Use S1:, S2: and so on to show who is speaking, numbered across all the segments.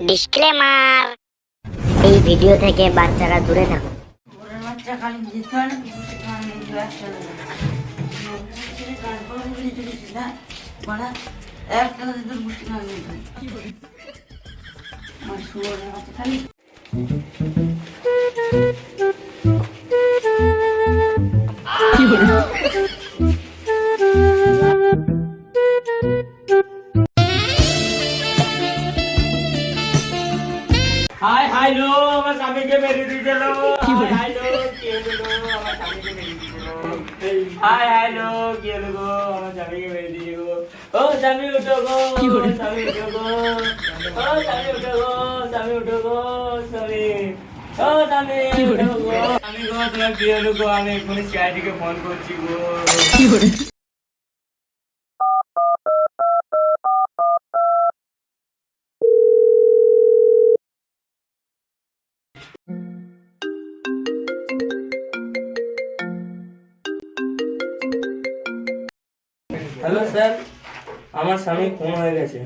S1: Disclaimer, এই video থেকে বাচ্চারা দূরে থাকুন।
S2: হাই হাই লো আমার স্বামীকে মেরে দিয়েছিল। হাই লো কি হলো আমার স্বামীকে মেরে দিয়েছিল। হাই হাই লো কি হলো গো আমার স্বামীকে মেরে দিয়েছিল গো। ও স্বামী উঠো গো, স্বামী উঠো গো, ও স্বামী উঠো গো, স্বামী উঠো গো, স্বামী ও স্বামী উঠো গো। আমি গো তোমার কি হলো গো, আমি এক্ষুনি সিআইডিকে ফোন করছি গো। হ্যালো স্যার, আমার স্বামী খুন হয়ে গেছে।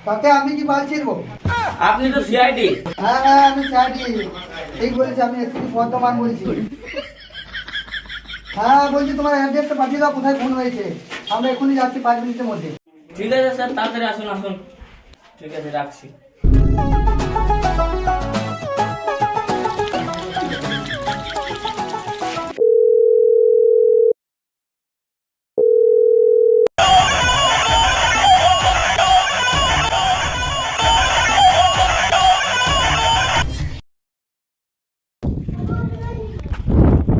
S3: তাতে আমি কি বাল ছিড়বো?
S2: আপনি তো সিআইডি।
S3: হ্যাঁ হ্যাঁ আমি চাইছি, ঠিক বলেছি, আমি এসপি বর্ধমান বলছি। হ্যাঁ বলছি তোমার অ্যাড্রেসটা পাঠিয়ে দাও, কোথায় ফোন হয়েছে। আমরা এখনই যাচ্ছি 5 মিনিটের মধ্যে।
S2: ঠিক আছে স্যার, তাড়াতাড়ি আসুন আসুন। ঠিক আছে রাখছি।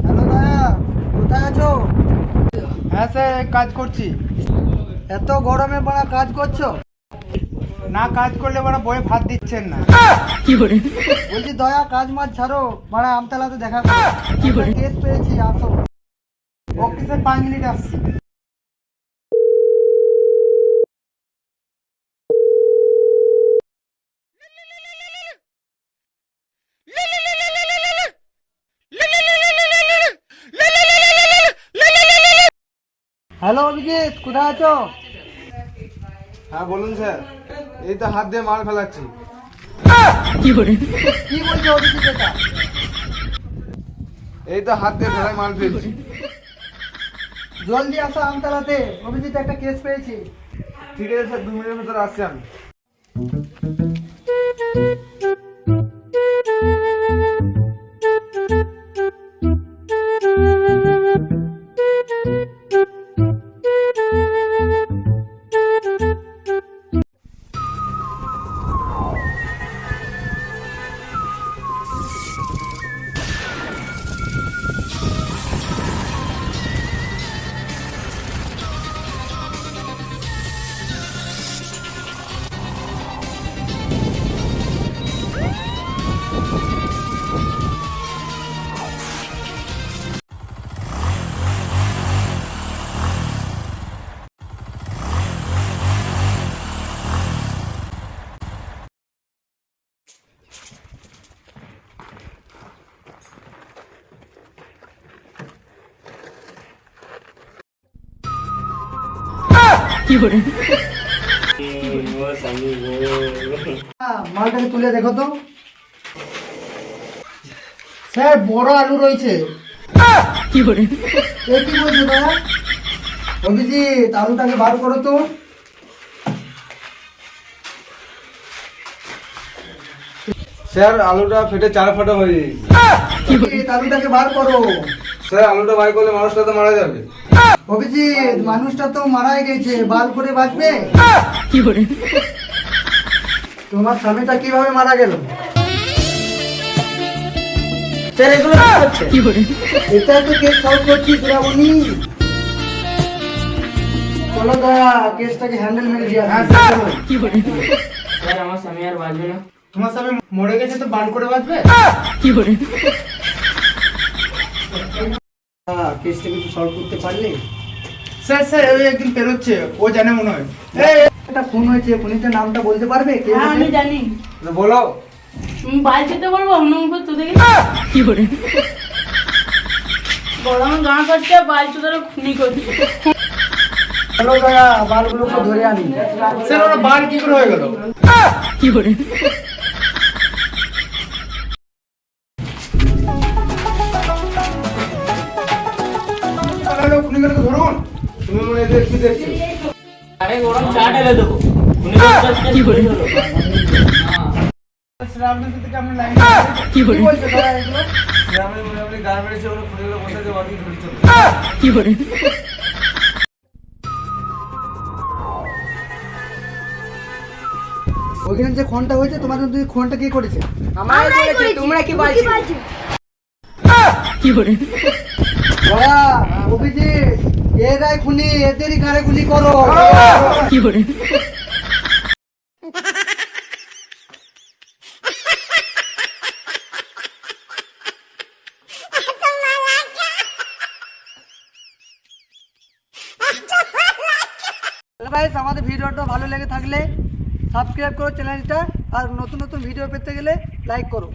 S3: হ্যালো দাদা, কোথায় আছো? হ্যাঁ স্যার কাজ করছি। এত গরমে বড়া কাজ করছো? না কাজ করলে বড়া বয়ে ভাত দিচ্ছেন না। বলছি দয়া কাজ মাছ ছাড়ো, বড়া আমতলাতে দেখা করো। কেস পেয়েছি, আসো। ওকে স্যার 5 মিনিট আসছি। হ্যালো অভিজিৎ, কোথায় আছো?
S4: হ্যাঁ বলুন স্যার, এই তো হাত দিয়ে মাল ফেলাচ্ছি।
S3: কি বলছো অভিজিৎ এটা?
S4: এই তো হাত দিয়ে ফেলাই মাল ফেলছি।
S3: জলদি আসো আমতলাতে, অভিজিৎ একটা কেস পেয়েছি।
S4: ঠিক আছে স্যার, 2 মিনিটের ভেতরে আসছি আমি।
S3: মালটাকে তুলে দেখো তো স্যার, বড় আলু রয়েছে। কি বলছো দাদা? অভিজিৎ আলুটাকে বার করো তো।
S4: স্যার আলুটা ফেটে 4 ফাটা হয়ে গেছে।
S3: অভিজিৎ, আলুটাকে বার করো।
S4: স্যার আলুটা বাই করলে মানুষটা তো মারা যাবে।
S3: অভিজিৎ মানুষটা তো মারাই গেছে, বাল করে বাঁচবে? তোমার স্বামীটা কিভাবে মারা গেল? স্যার এগুলো কি হচ্ছে? এটা তো কেস সলভ করছি শ্রাবণী। চলো দয়া কেসটাকে হ্যান্ডেল মেরে দিয়া।
S2: স্যার আমার স্বামী আর বাঁচবে না।
S3: তোমার স্বামী মরে গেছে তো বাল করে বাঁচবে? কেসটা কিছু সলভ করতে পারলে? স্যার স্যার ওই একদিন পেরোচ্ছে, ও জানে মনে হয়। একটা ফোন হয়েছে, ফোনটার নামটা বলতে পারবে কে?
S5: হ্যাঁ আমি জানি।
S4: বলো।
S5: বাল খেতে বলবো অন্য তো দেখি গরমে গান করছে, বাল চুদারে খুনি করছে।
S3: চলো দয়া বালগুলোকে ধরে আনি।
S4: স্যার ওরা বার কি করে হয়ে গেল? খুনিগুলোকে ধরুন। তুমি মনে এদের কি দেখছো?
S2: আরে গরম চা ঢেলে দেবো। কি করে হলো?
S3: আপনার সাথে কেমন লাইন কি বলছো দয়া এগুলো?
S4: গ্রামে মনে আপনি গায়ে মেরেছে ওরা খুনিগুলো বসেছে বাকি ধরছো।
S3: ওখানে যে খুনটা হয়েছে তোমাদের দুই খুনটা কে করেছে?
S5: আমরাই করেছি, তোমরা কি বলছো?
S3: দয়া অভিজিৎ এরাই খুনি, এদেরই গাড়ে গুলি করো। গাইস আমাদের ভিডিওটা ভালো লেগে থাকলে সাবস্ক্রাইব করো চ্যানেলটা, আর নতুন নতুন ভিডিও পেতে গেলে লাইক করো।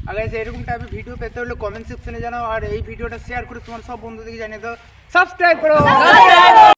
S6: আর guys, এরকম টাইপের ভিডিও পেতে হলে কমেন্ট সেকশনে জানাও, আর এই ভিডিওটা শেয়ার করে তোমার সব বন্ধুদেরকে জানিয়ে দাও, সাবস্ক্রাইব করো।